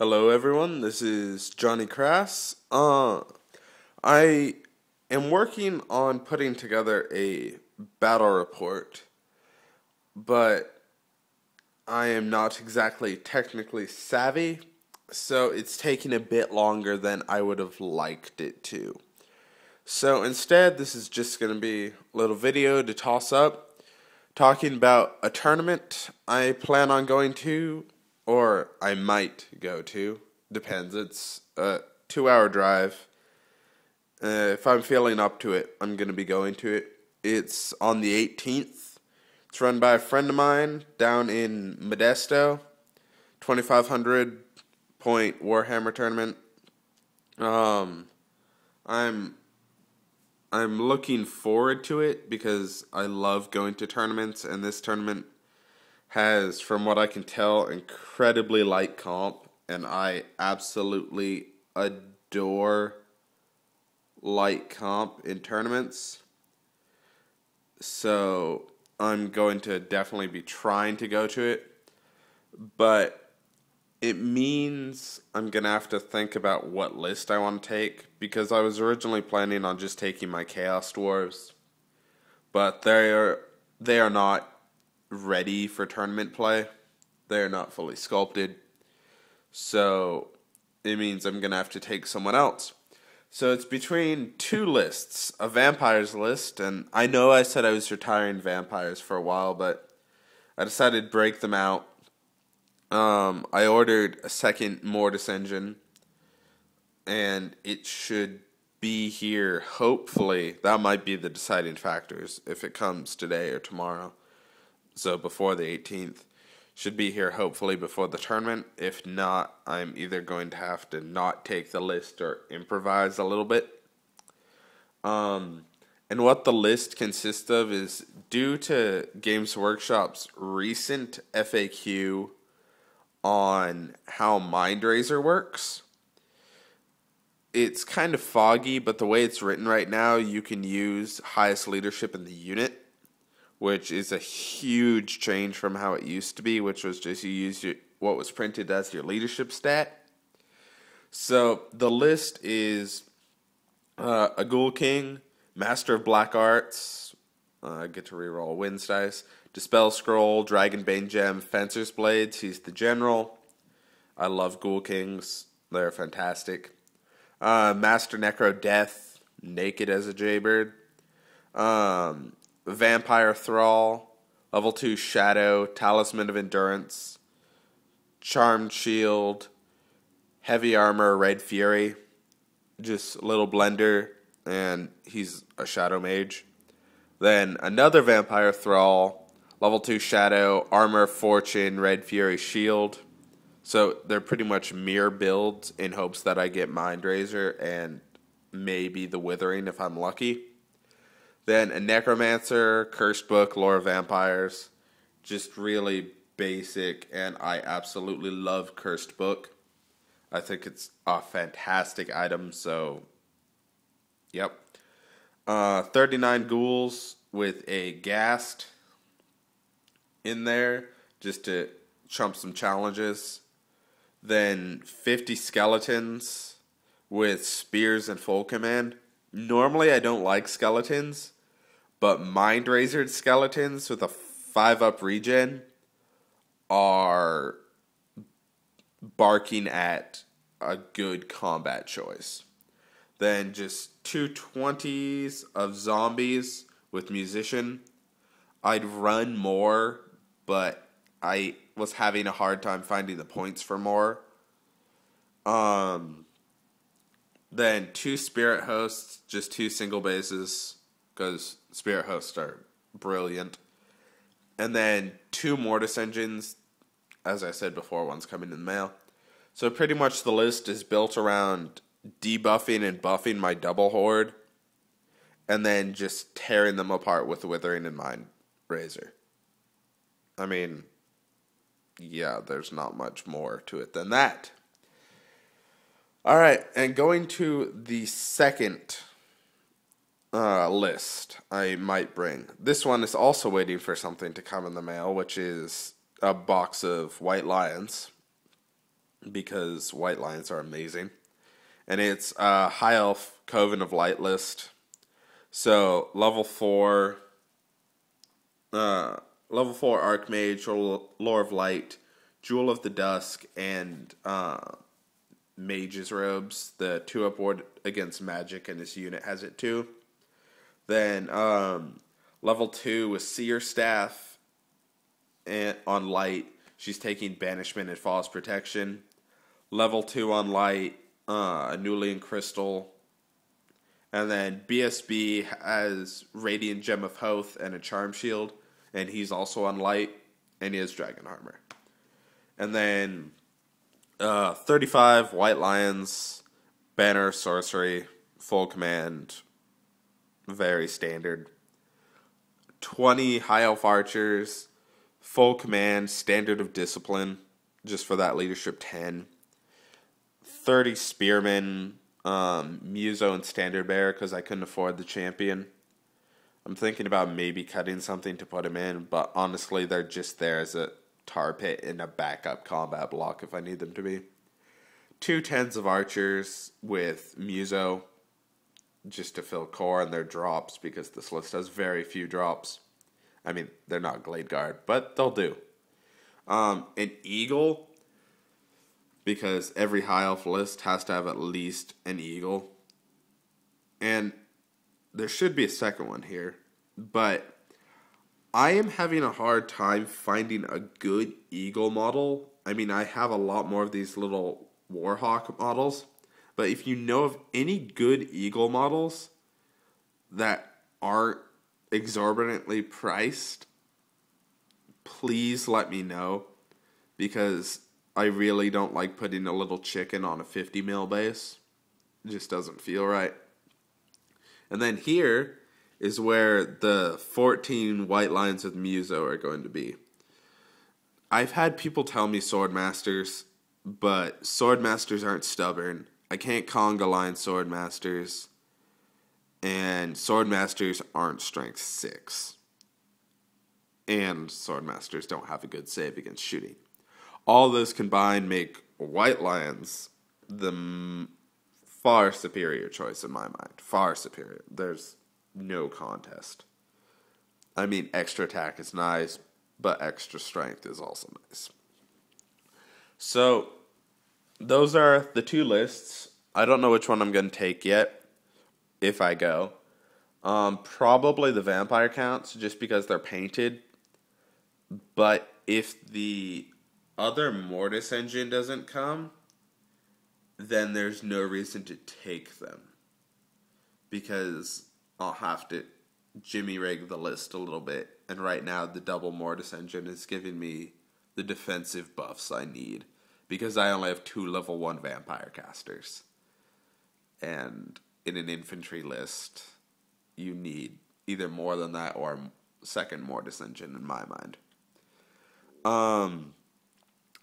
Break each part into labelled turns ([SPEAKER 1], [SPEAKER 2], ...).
[SPEAKER 1] Hello, everyone. This is Johnny Crass. I am working on putting together a battle report, but I am not exactly technically savvy, so it's taking a bit longer than I would have liked it to. So instead, this is just going to be a little video to toss up, talking about a tournament I plan on going to, or I might go to. Depends. It's a 2 hour drive. If I'm feeling up to it, I'm going to be going to it. It's on the 18th. It's run by a friend of mine down in Modesto. 2,500 point Warhammer tournament. Um, I'm I'm looking forward to it because I love going to tournaments, and this tournament has, from what I can tell, incredibly light comp, and I absolutely adore light comp in tournaments. So I'm going to definitely be trying to go to it, but it means I'm going to have to think about what list I want to take because I was originally planning on just taking my Chaos Dwarves, but they are not ready for tournament play. They are not fully sculpted. So it means I'm going to have to take someone else. So it's between two lists, a vampires list, and I know I said I was retiring vampires for a while, but I decided to break them out. I ordered a second Mortis engine, and it should be here, hopefully. That might be the deciding factors if it comes today or tomorrow. So before the 18th. Should be here hopefully before the tournament. If not, I'm either going to have to not take the list or improvise a little bit. And what the list consists of is, due to Games Workshop's recent FAQ on how Mindraiser works, it's kind of foggy, but the way it's written right now, you can use highest leadership in the unit, which is a huge change from how it used to be, which was just you use what was printed as your leadership stat. So the list is a Ghoul King, Master of Black Arts, I get to reroll Winds dice, Dispel Scroll, Dragonbane Gem, Fencer's Blades, he's the general. I love Ghoul Kings, they're fantastic. Master Necro Death, naked as a Jaybird. Vampire Thrall, level 2 Shadow, Talisman of Endurance, Charmed Shield, Heavy Armor, Red Fury, just a little blender, and he's a Shadow Mage. Then another Vampire Thrall, level 2 Shadow, Armor, Fortune, Red Fury, Shield. So they're pretty much mirror builds in hopes that I get Mindraiser and maybe the Withering if I'm lucky. Then a Necromancer, Cursed Book, Lore of Vampires. Just really basic, and I absolutely love Cursed Book. I think it's a fantastic item, so, yep. 39 Ghouls with a Ghast in there, just to trump some challenges. Then 50 Skeletons with Spears and Full Command. Normally I don't like skeletons, but Mindraiser skeletons with a 5-up regen are barking at a good combat choice. Then just 220s of zombies with Musician. I'd run more, but I was having a hard time finding the points for more. Then 2 Spirit Hosts, just 2 single bases, because Spirit Hosts are brilliant. And then 2 Mortis engines, as I said before, one's coming in the mail. So pretty much the list is built around debuffing and buffing my double horde, and then just tearing them apart with Withering and Mindraiser. I mean, yeah, there's not much more to it than that. Alright, and going to the second list I might bring. This one is also waiting for something to come in the mail, which is a box of White Lions. because White Lions are amazing. And it's High Elf Coven of Light list. So level 4 Archmage or Lore of Light, Jewel of the Dusk, and Mage's Robes. The 2-up ward against magic, and this unit has it too. Then level 2 with Seer Staff and on Light. She's taking Banishment and False Protection. Level 2 on Light, Anulian Crystal. And then BSB has Radiant Gem of Hoth and a Charm Shield. And he's also on Light, and he has Dragon Armor. And then 35 White Lions, Banner, Sorcery, Full Command, very standard. 20 High Elf Archers, Full Command, Standard of Discipline, just for that leadership 10. 30 Spearmen, Muso and Standard Bearer, because I couldn't afford the champion. I'm thinking about maybe cutting something to put him in, but honestly, they're just there as a tar pit and a backup combat block if I need them to be. 2 tens of Archers with Muso, just to fill core and their drops, because this list has very few drops. I mean, they're not Glade Guard, but they'll do. An Eagle, because every High Elf list has to have at least an Eagle. And there should be a second one here, but I am having a hard time finding a good Eagle model. I mean, I have a lot more of these little Warhawk models, but if you know of any good Eagle models that aren't exorbitantly priced, please let me know, because I really don't like putting a little chicken on a 50 mil base. It just doesn't feel right. And then here is where the 14 White Lions with Muso are going to be. I've had people tell me Swordmasters, but Swordmasters aren't stubborn. I can't conga line Swordmasters, and Swordmasters aren't strength 6. And Swordmasters don't have a good save against shooting. All those combined make White Lions the far superior choice in my mind. Far superior. There's no contest. I mean, extra attack is nice, but extra strength is also nice. So, those are the 2 lists. I don't know which one I'm going to take yet, if I go. Probably the Vampire Counts, just because they're painted. But if the other Mortis engine doesn't come, then there's no reason to take them, because I'll have to jimmy rig the list a little bit, and right now the double Mortis engine is giving me the defensive buffs I need, because I only have 2 level 1 Vampire Casters, and in an infantry list you need either more than that or second Mortis engine in my mind.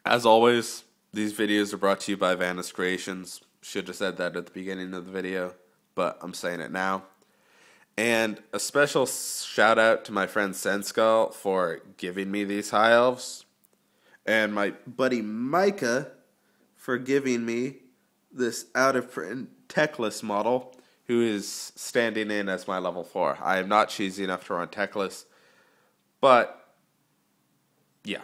[SPEAKER 1] As always, these videos are brought to you by Vanis Creations. Should have said that at the beginning of the video, but I'm saying it now. And a special shout out to my friend Senskull for giving me these High Elves. And my buddy Micah for giving me this out-of-print Teclis model, who is standing in as my level 4. I am not cheesy enough to run Teclis, but yeah.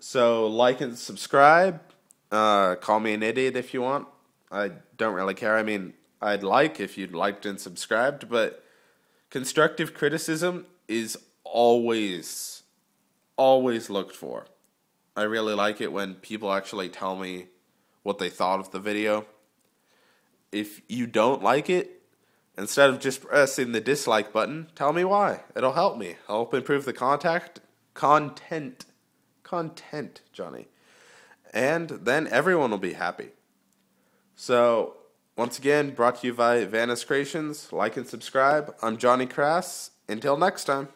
[SPEAKER 1] So like and subscribe. Call me an idiot if you want. I don't really care. I mean, I'd like if you'd liked and subscribed, but constructive criticism is always looked for. I really like it when people actually tell me what they thought of the video. If you don't like it, instead of just pressing the dislike button, tell me why. It'll help me. Help improve the content, Johnny. And then everyone will be happy. So, once again, brought to you by Vanis Creations. Like and subscribe. I'm Johnny Crass. Until next time.